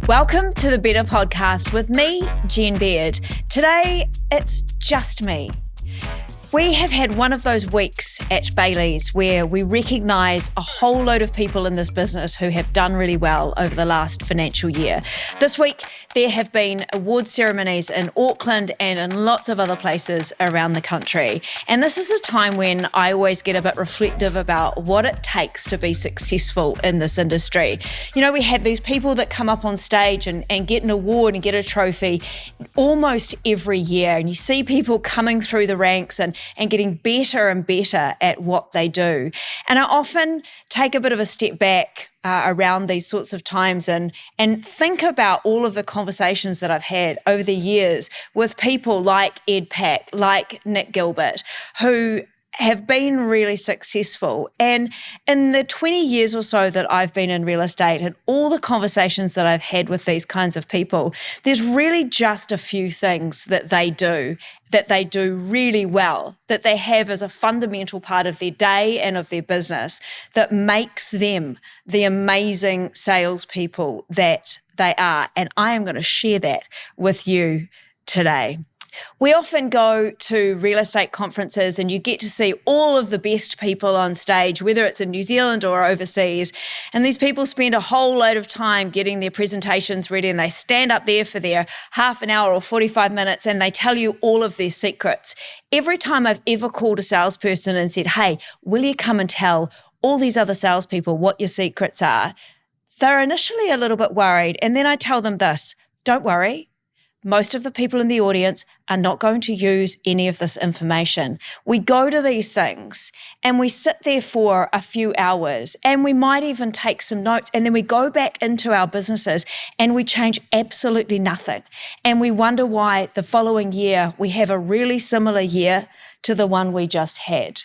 Welcome to the Better Podcast with me, Jen Baird. Today, it's just me. We have had one of those weeks at Bayleys where we recognise a whole load of people in this business who have done really well over the last financial year. This week, there have been award ceremonies in Auckland and in lots of other places around the country. And this is a time when I always get a bit reflective about what it takes to be successful in this industry. You know, we have these people that come up on stage and get an award and get a trophy almost every year. And you see people coming through the ranks and getting better and better at what they do. And I often take a bit of a step back around these sorts of times and think about all of the conversations that I've had over the years with people like Ed Pack, like Nick Gilbert, who have been really successful. And in the 20 years or so that I've been in real estate and all the conversations that I've had with these kinds of people, there's really just a few things that they do really well, that they have as a fundamental part of their day and of their business that makes them the amazing salespeople that they are. And I am going to share that with you today. We often go to real estate conferences and you get to see all of the best people on stage, whether it's in New Zealand or overseas. And these people spend a whole load of time getting their presentations ready and they stand up there for their half an hour or 45 minutes and they tell you all of their secrets. Every time I've ever called a salesperson and said, hey, will you come and tell all these other salespeople what your secrets are? They're initially a little bit worried. And then I tell them this, don't worry. Most of the people in the audience are not going to use any of this information. We go to these things and we sit there for a few hours and we might even take some notes and then we go back into our businesses and we change absolutely nothing. And we wonder why the following year we have a really similar year to the one we just had.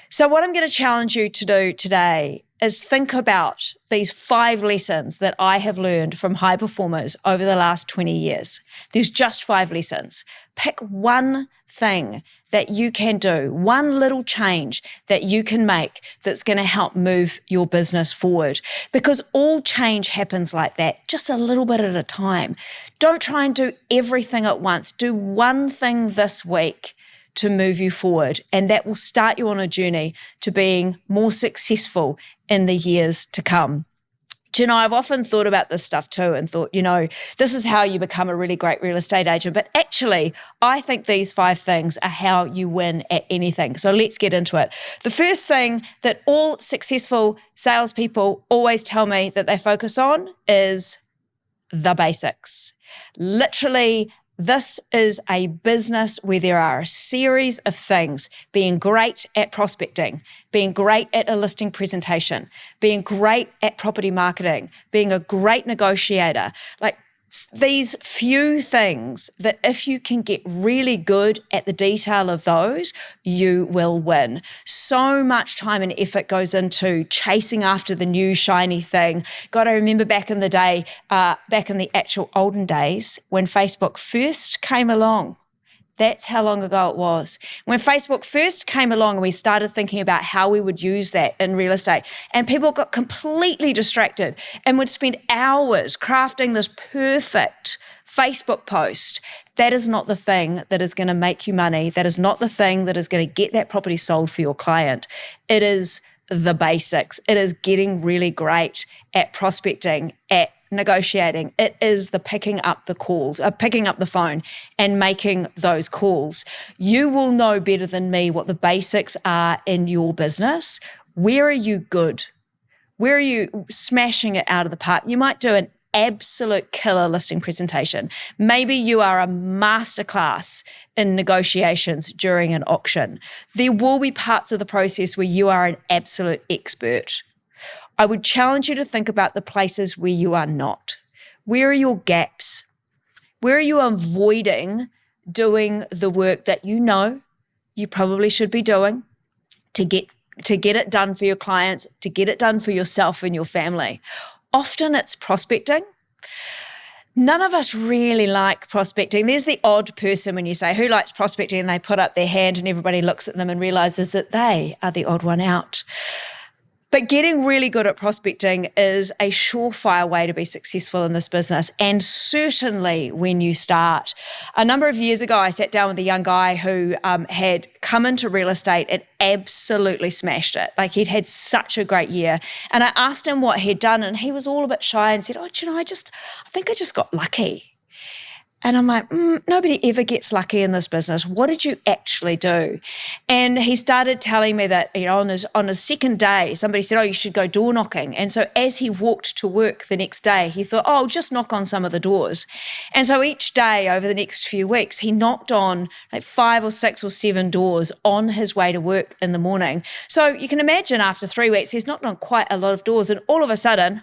So what I'm going to challenge you to do today is think about these 5 lessons that I have learned from high performers over the last 20 years. There's just 5 lessons. Pick one thing that you can do, one little change that you can make that's going to help move your business forward. Because all change happens like that, just a little bit at a time. Don't try and do everything at once. Do one thing this week to move you forward, and that will start you on a journey to being more successful in the years to come. Do you know, I've often thought about this stuff too and thought, you know, this is how you become a really great real estate agent. But actually, I think these 5 things are how you win at anything. So let's get into it. The first thing that all successful salespeople always tell me that they focus on is the basics. Literally, this is a business where there are a series of things: being great at prospecting, being great at a listing presentation, being great at property marketing, being a great negotiator. Like these few things that if you can get really good at the detail of those, you will win. So much time and effort goes into chasing after the new shiny thing. God, I remember back in the day, back in the actual olden days when Facebook first came along. That's how long ago it was. When Facebook first came along and we started thinking about how we would use that in real estate, and people got completely distracted and would spend hours crafting this perfect Facebook post. That is not the thing that is going to make you money. That is not the thing that is going to get that property sold for your client. It is the basics. It is getting really great at prospecting, at negotiating. It is the picking up the calls, picking up the phone and making those calls. You will know better than me what the basics are in your business. Where are you good? Where are you smashing it out of the park? You might do an absolute killer listing presentation. Maybe you are a masterclass in negotiations during an auction. There will be parts of the process where you are an absolute expert. I would challenge you to think about the places where you are not. Where are your gaps? Where are you avoiding doing the work that you know you probably should be doing to get it done for your clients, to get it done for yourself and your family? Often it's prospecting. None of us really like prospecting. There's the odd person when you say, who likes prospecting? And they put up their hand and everybody looks at them and realizes that they are the odd one out. But getting really good at prospecting is a surefire way to be successful in this business, and certainly when you start. A number of years ago, I sat down with a young guy who had come into real estate and absolutely smashed it. Like, he'd had such a great year. And I asked him what he'd done, and he was all a bit shy and said, I think I just got lucky. And I'm like, nobody ever gets lucky in this business. What did you actually do? And he started telling me that, on his second day, somebody said, you should go door knocking. And so as he walked to work the next day, he thought, I'll just knock on some of the doors. And so each day over the next few weeks, he knocked on like 5 or 6 or 7 doors on his way to work in the morning. So you can imagine after 3 weeks, he's knocked on quite a lot of doors. And all of a sudden,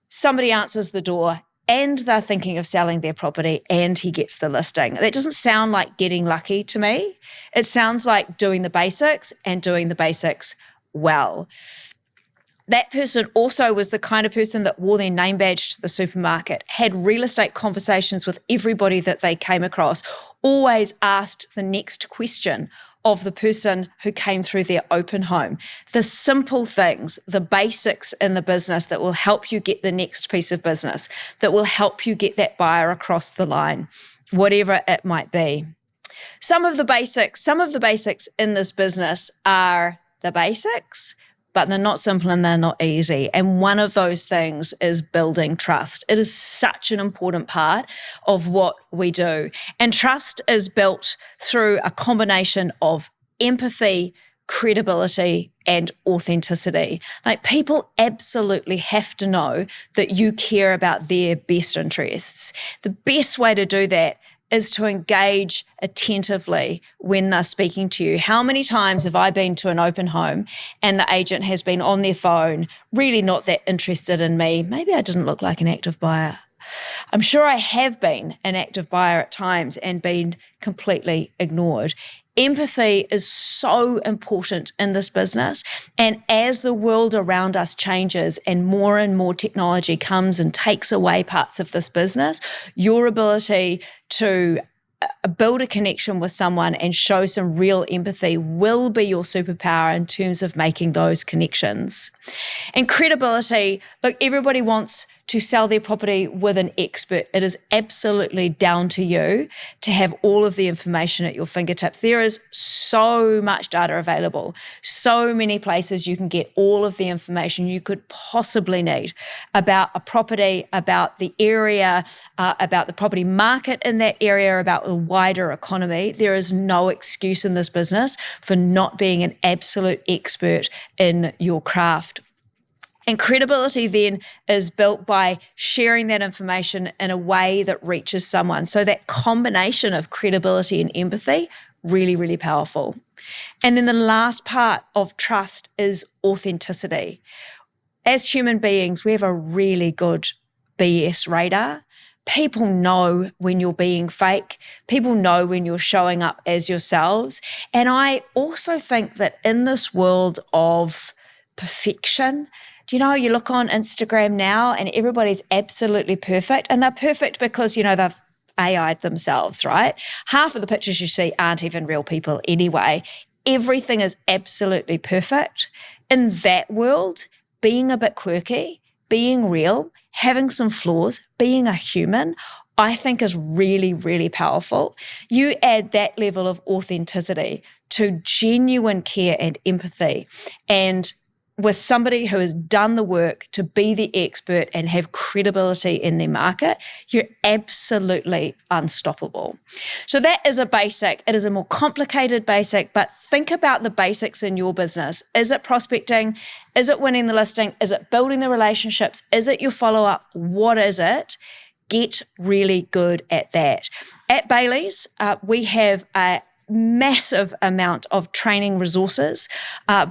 somebody answers the door, and they're thinking of selling their property, and he gets the listing. That doesn't sound like getting lucky to me. It sounds like doing the basics and doing the basics well. That person also was the kind of person that wore their name badge to the supermarket, had real estate conversations with everybody that they came across, always asked the next question of the person who came through their open home. The simple things, the basics in the business that will help you get the next piece of business, that will help you get that buyer across the line, whatever it might be. Some of the basics in this business are the basics, but they're not simple and they're not easy. And one of those things is building trust. It is such an important part of what we do. And trust is built through a combination of empathy, credibility, and authenticity. Like, people absolutely have to know that you care about their best interests. The best way to do that is to engage attentively when they're speaking to you. How many times have I been to an open home and the agent has been on their phone, really not that interested in me? Maybe I didn't look like an active buyer. I'm sure I have been an active buyer at times and been completely ignored. Empathy is so important in this business. And as the world around us changes and more technology comes and takes away parts of this business, your ability to build a connection with someone and show some real empathy will be your superpower in terms of making those connections. And credibility, look, everybody wants to sell their property with an expert. It is absolutely down to you to have all of the information at your fingertips. There is so much data available, so many places you can get all of the information you could possibly need about a property, about the area, about the property market in that area, about the wider economy. There is no excuse in this business for not being an absolute expert in your craft. And credibility then is built by sharing that information in a way that reaches someone. So that combination of credibility and empathy, really, really powerful. And then the last part of trust is authenticity. As human beings, we have a really good BS radar. People know when you're being fake. People know when you're showing up as yourselves. And I also think that in this world of perfection, do you know, you look on Instagram now and everybody's absolutely perfect, and they're perfect because, they've AI'd themselves, right? Half of the pictures you see aren't even real people anyway. Everything is absolutely perfect. In that world, being a bit quirky, being real, having some flaws, being a human, I think is really, really powerful. You add that level of authenticity to genuine care and empathy, and with somebody who has done the work to be the expert and have credibility in their market, you're absolutely unstoppable. So that is a basic. It is a more complicated basic, but think about the basics in your business. Is it prospecting? Is it winning the listing? Is it building the relationships? Is it your follow-up? What is it? Get really good at that. At Bayleys, we have a massive amount of training resources,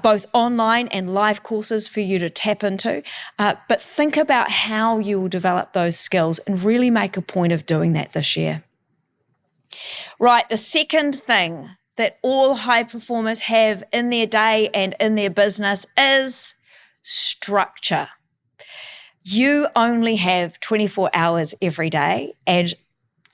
both online and live courses for you to tap into. But think about how you will develop those skills and really make a point of doing that this year. Right, the second thing that all high performers have in their day and in their business is structure. You only have 24 hours every day, and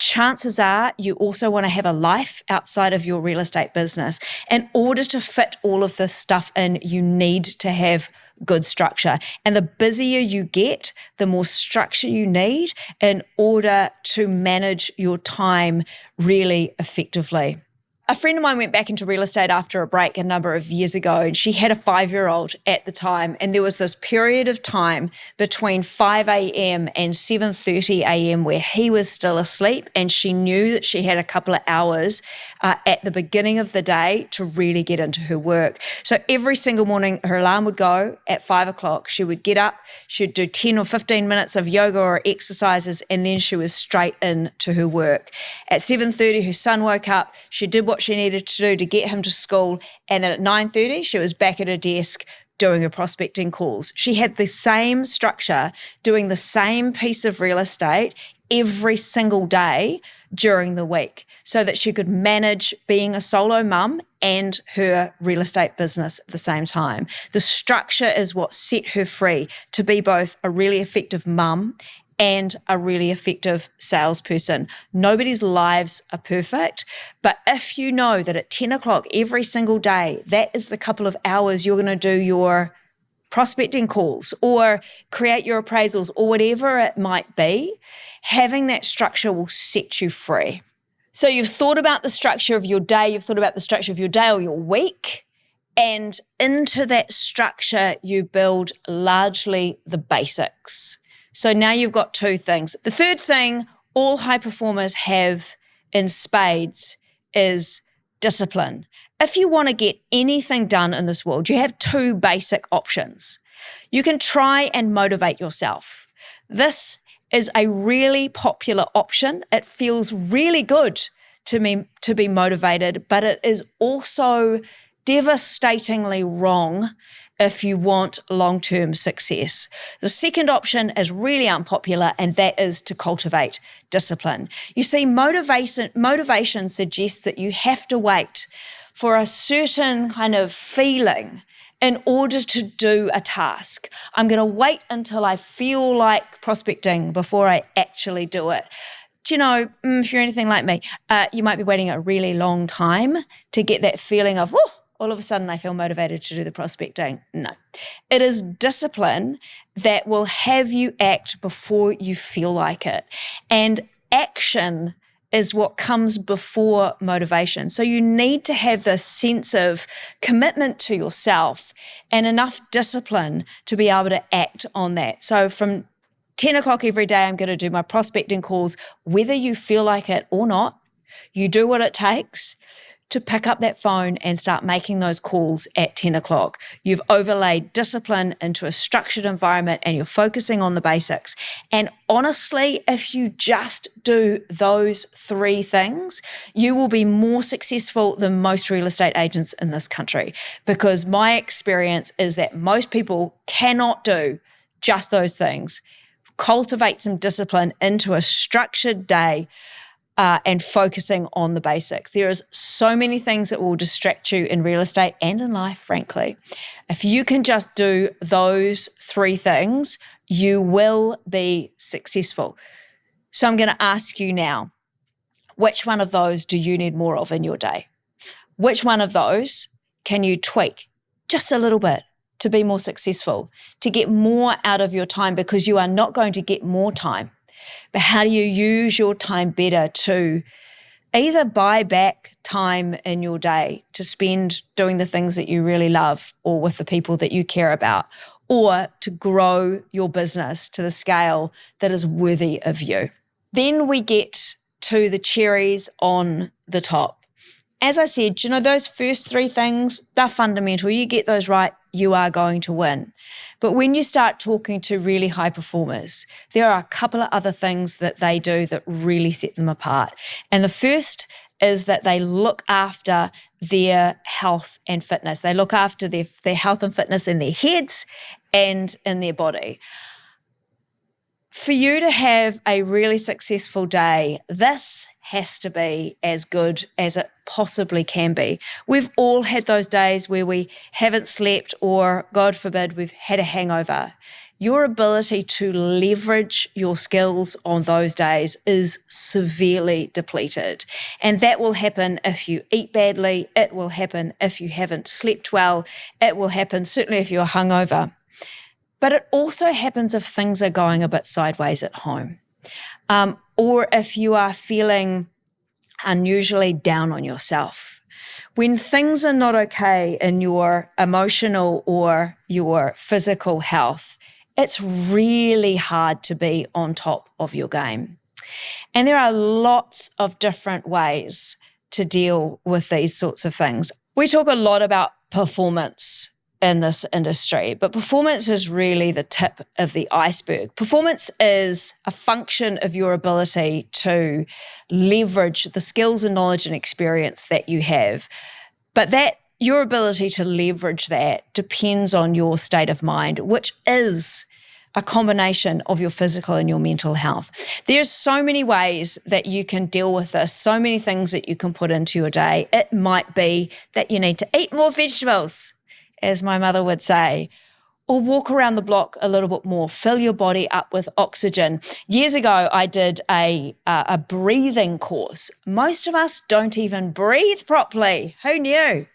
chances are you also want to have a life outside of your real estate business. In order to fit all of this stuff in, you need to have good structure. And the busier you get, the more structure you need in order to manage your time really effectively. A friend of mine went back into real estate after a break a number of years ago, and she had a 5-year-old at the time. And there was this period of time between 5 a.m. and 7:30 a.m. where he was still asleep, and she knew that she had a couple of hours at the beginning of the day to really get into her work. So every single morning, her alarm would go at 5 o'clock. She would get up, she'd do 10 or 15 minutes of yoga or exercises, and then she was straight into her work. At 7:30, her son woke up. She did what she needed to do to get him to school, and then at 9:30 she was back at her desk doing her prospecting calls. She had the same structure, doing the same piece of real estate every single day during the week so that she could manage being a solo mum and her real estate business at the same time. The structure is what set her free to be both a really effective mum and a really effective salesperson. Nobody's lives are perfect, but if you know that at 10 o'clock every single day, that is the couple of hours you're going to do your prospecting calls or create your appraisals or whatever it might be, having that structure will set you free. So you've thought about the structure of your day, you've thought about the structure of your day or your week, and into that structure you build largely the basics. So now you've got two things. The third thing all high performers have in spades is discipline. If you want to get anything done in this world, you have two basic options. You can try and motivate yourself. This is a really popular option. It feels really good to me to be motivated, but it is also devastatingly wrong if you want long-term success. The second option is really unpopular, and that is to cultivate discipline. You see, motivation suggests that you have to wait for a certain kind of feeling in order to do a task. I'm going to wait until I feel like prospecting before I actually do it. Do you know, if you're anything like me, you might be waiting a really long time to get that feeling of, oh, all of a sudden I feel motivated to do the prospecting. No. It is discipline that will have you act before you feel like it. And action is what comes before motivation. So you need to have this sense of commitment to yourself and enough discipline to be able to act on that. So from 10 o'clock every day, I'm going to do my prospecting calls, whether you feel like it or not. You do what it takes to pick up that phone and start making those calls at 10 o'clock. You've overlaid discipline into a structured environment and you're focusing on the basics. And honestly, if you just do those three things, you will be more successful than most real estate agents in this country, because my experience is that most people cannot do just those things. Cultivate some discipline into a structured day and focusing on the basics. There is so many things that will distract you in real estate and in life, frankly. If you can just do those three things, you will be successful. So I'm going to ask you now, which one of those do you need more of in your day? Which one of those can you tweak just a little bit to be more successful, to get more out of your time, because you are not going to get more time. But how do you use your time better to either buy back time in your day to spend doing the things that you really love or with the people that you care about, or to grow your business to the scale that is worthy of you? Then we get to the cherries on the top. As I said, those first three things, they're fundamental. You get those right, you are going to win. But when you start talking to really high performers, there are a couple of other things that they do that really set them apart. And the first is that they look after their health and fitness. They look after their health and fitness in their heads and in their body. For you to have a really successful day, this has to be as good as it possibly can be. We've all had those days where we haven't slept, or God forbid, we've had a hangover. your ability to leverage your skills on those days is severely depleted. And that will happen if you eat badly. It will happen if you haven't slept well. It will happen certainly if you're hungover. But it also happens if things are going a bit sideways at home, or if you are feeling unusually down on yourself. When things are not okay in your emotional or your physical health, it's really hard to be on top of your game. And there are lots of different ways to deal with these sorts of things. We talk a lot about performance in this industry, but performance is really the tip of the iceberg. Performance is a function of your ability to leverage the skills and knowledge and experience that you have. But that your ability to leverage that depends on your state of mind, which is a combination of your physical and your mental health. There's so many ways that you can deal with this, so many things that you can put into your day. It might be that you need to eat more vegetables, as my mother would say, or walk around the block a little bit more, fill your body up with oxygen. Years ago, I did a breathing course. Most of us don't even breathe properly. Who knew?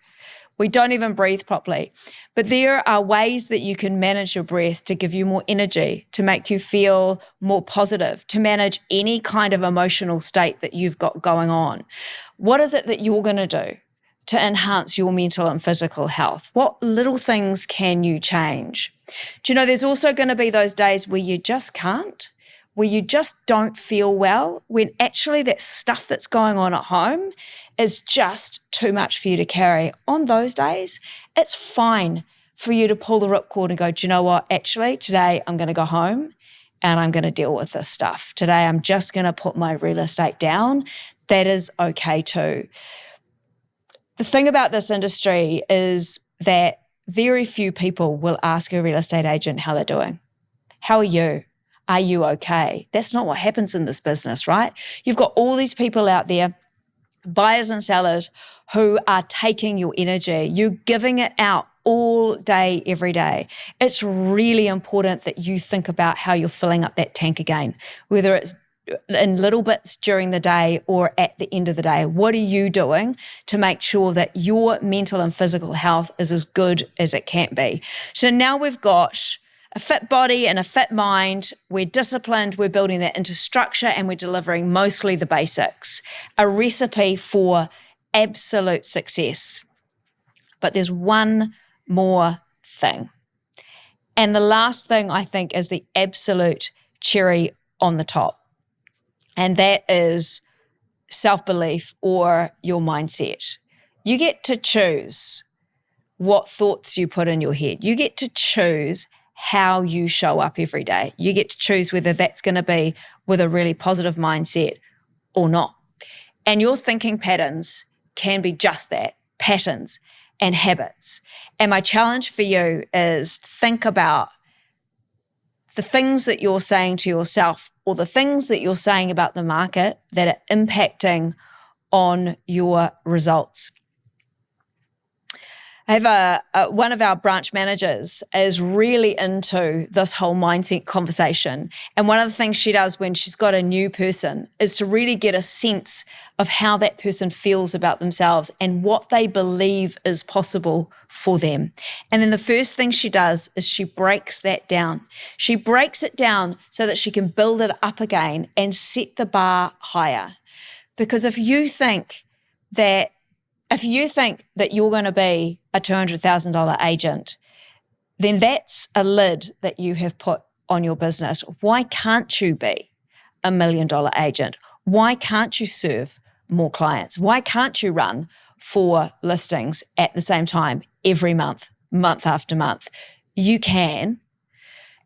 We don't even breathe properly. But there are ways that you can manage your breath to give you more energy, to make you feel more positive, to manage any kind of emotional state that you've got going on. What is it that you're going to do to enhance your mental and physical health? What little things can you change? Do you know, there's also going to be those days where you just can't, where you just don't feel well, when actually that stuff that's going on at home is just too much for you to carry. On those days, it's fine for you to pull the ripcord and go, do you know what? Actually, today I'm going to go home and I'm going to deal with this stuff. Today I'm just going to put my real estate down. That is okay too. The thing about this industry is that very few people will ask a real estate agent how they're doing. How are you? Are you okay? That's not what happens in this business, right? You've got all these people out there, buyers and sellers, who are taking your energy. You're giving it out all day, every day. It's really important that you think about how you're filling up that tank again, whether it's in little bits during the day or at the end of the day. What are you doing to make sure that your mental and physical health is as good as it can be? So now we've got a fit body and a fit mind. We're disciplined, we're building that into structure, and we're delivering mostly the basics. A recipe for absolute success. But there's one more thing. And the last thing, I think, is the absolute cherry on the top. And that is self-belief or your mindset. You get to choose what thoughts you put in your head. You get to choose how you show up every day. You get to choose whether that's going to be with a really positive mindset or not. And your thinking patterns can be just that, patterns and habits. And my challenge for you is think about the things that you're saying to yourself or the things that you're saying about the market that are impacting on your results. I have one of our branch managers is really into this whole mindset conversation. And one of the things she does when she's got a new person is to really get a sense of how that person feels about themselves and what they believe is possible for them. And then the first thing she does is she breaks that down. She breaks it down so that she can build it up again and set the bar higher. Because if you think that you're going to be a $200,000 agent, then that's a lid that you have put on your business. Why can't you be a $1 million agent? Why can't you serve more clients? Why can't you run 4 listings at the same time every month, month after month? You can.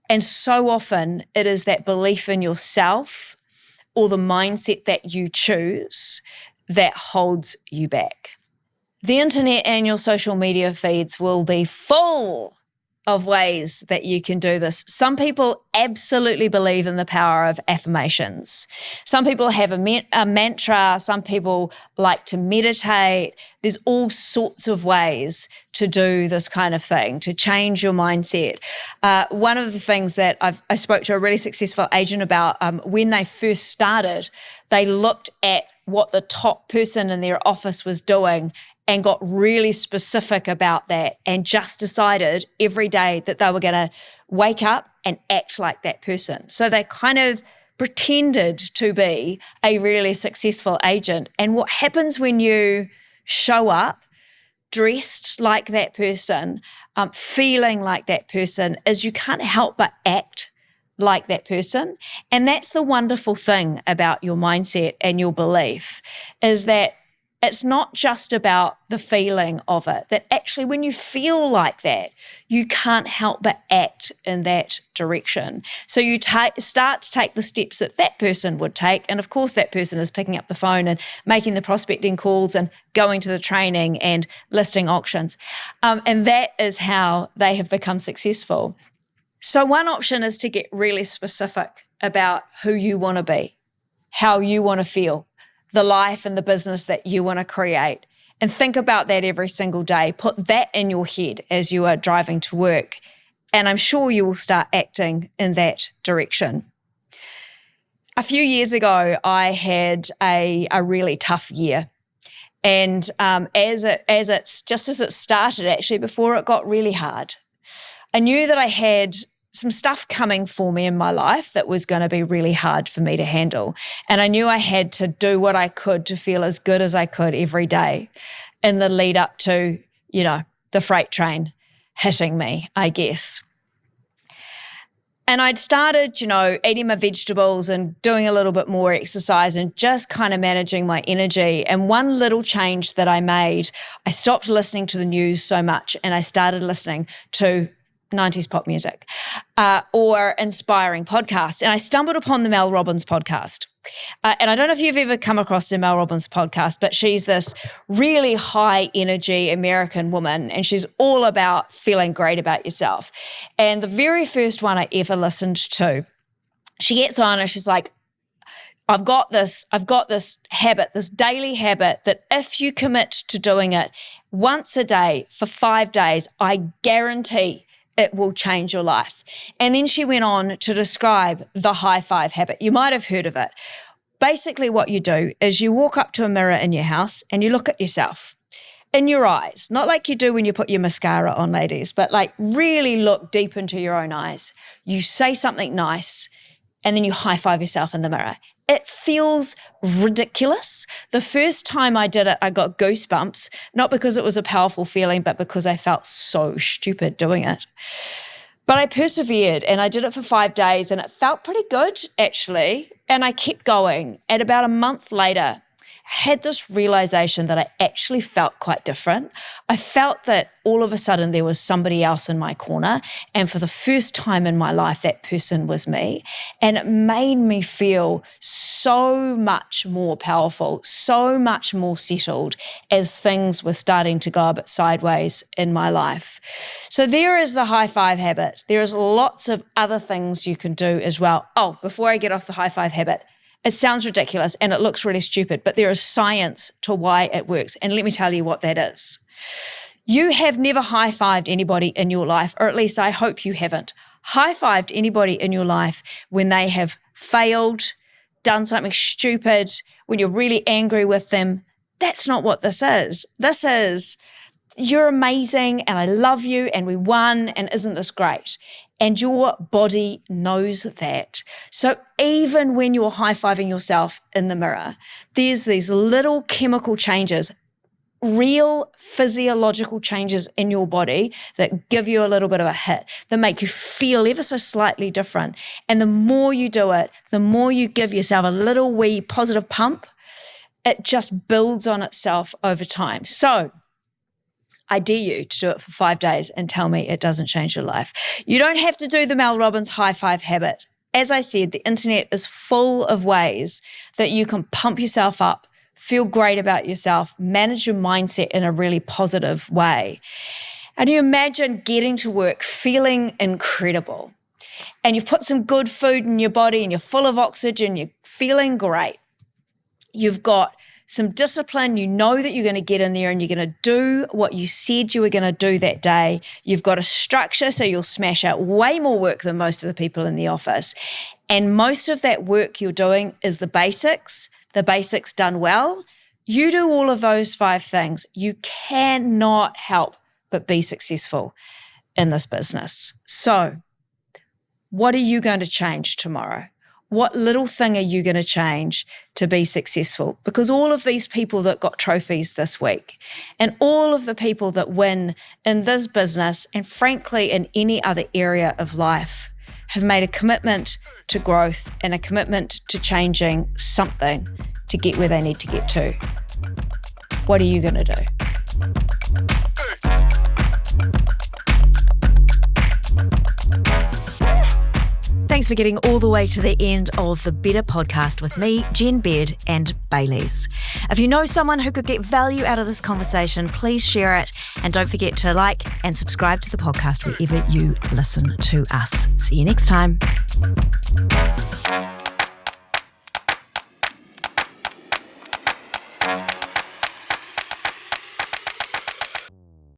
And so often it is that belief in yourself or the mindset that you choose that holds you back. The internet and your social media feeds will be full of ways that you can do this. Some people absolutely believe in the power of affirmations. Some people have a mantra. Some people like to meditate. There's all sorts of ways to do this kind of thing, to change your mindset. One of the things that I spoke to a really successful agent about, when they first started, they looked at what the top person in their office was doing and got really specific about that and just decided every day that they were going to wake up and act like that person. So they kind of pretended to be a really successful agent. And what happens when you show up dressed like that person, feeling like that person, is you can't help but act like that person. And that's the wonderful thing about your mindset and your belief, is that it's not just about the feeling of it, that actually when you feel like that, you can't help but act in that direction. So you start to take the steps that that person would take. And of course, that person is picking up the phone and making the prospecting calls and going to the training and listing auctions. And that is how they have become successful. So one option is to get really specific about who you want to be, how you want to feel, the life and the business that you want to create. And think about that every single day. Put that in your head as you are driving to work. And I'm sure you will start acting in that direction. A few years ago, I had a really tough year. And as it started, actually, before it got really hard, I knew that I had some stuff coming for me in my life that was going to be really hard for me to handle. And I knew I had to do what I could to feel as good as I could every day in the lead up to, the freight train hitting me, I guess. And I'd started, eating my vegetables and doing a little bit more exercise and just kind of managing my energy. And one little change that I made, I stopped listening to the news so much and I started listening to 90s pop music or inspiring podcasts. And I stumbled upon the Mel Robbins podcast. And I don't know if you've ever come across the Mel Robbins podcast, but she's this really high energy American woman, and she's all about feeling great about yourself. And the very first one I ever listened to, she gets on and she's like, I've got this habit, this daily habit that if you commit to doing it once a day for 5 days, I guarantee it will change your life. And then she went on to describe the high five habit. You might have heard of it. Basically what you do is you walk up to a mirror in your house and you look at yourself in your eyes, not like you do when you put your mascara on, ladies, but like really look deep into your own eyes. You say something nice and then you high five yourself in the mirror. It feels ridiculous. The first time I did it, I got goosebumps, not because it was a powerful feeling, but because I felt so stupid doing it. But I persevered and I did it for 5 days and it felt pretty good, actually. And I kept going. And about a month later, had this realization that I actually felt quite different. I felt that all of a sudden there was somebody else in my corner, and for the first time in my life, that person was me. And it made me feel so much more powerful, so much more settled as things were starting to go a bit sideways in my life. So there is the high five habit. There is lots of other things you can do as well. Oh, before I get off the high five habit, it sounds ridiculous and it looks really stupid, but there is science to why it works. And let me tell you what that is. You have never high-fived anybody in your life, or at least I hope you haven't, high-fived anybody in your life when they have failed, done something stupid, when you're really angry with them. That's not what this is. This is, you're amazing and I love you and we won and isn't this great? And your body knows that. So even when you're high-fiving yourself in the mirror, there's these little chemical changes, real physiological changes in your body that give you a little bit of a hit, that make you feel ever so slightly different. And the more you do it, the more you give yourself a little wee positive pump, it just builds on itself over time. So I dare you to do it for 5 days and tell me it doesn't change your life. You don't have to do the Mel Robbins high five habit. As I said, the internet is full of ways that you can pump yourself up, feel great about yourself, manage your mindset in a really positive way. And you imagine getting to work feeling incredible. And you've put some good food in your body and you're full of oxygen, you're feeling great. You've got some discipline, you know that you're going to get in there and you're going to do what you said you were going to do that day. You've got a structure, so you'll smash out way more work than most of the people in the office. And most of that work you're doing is the basics done well. You do all of those 5 things, you cannot help but be successful in this business. So, what are you going to change tomorrow? What little thing are you going to change to be successful? Because all of these people that got trophies this week and all of the people that win in this business and frankly in any other area of life have made a commitment to growth and a commitment to changing something to get where they need to get to. What are you going to do? Thanks for getting all the way to the end of the Better podcast with me, Jen Baird, and Bayleys. If you know someone who could get value out of this conversation, please share it. And don't forget to like and subscribe to the podcast wherever you listen to us. See you next time.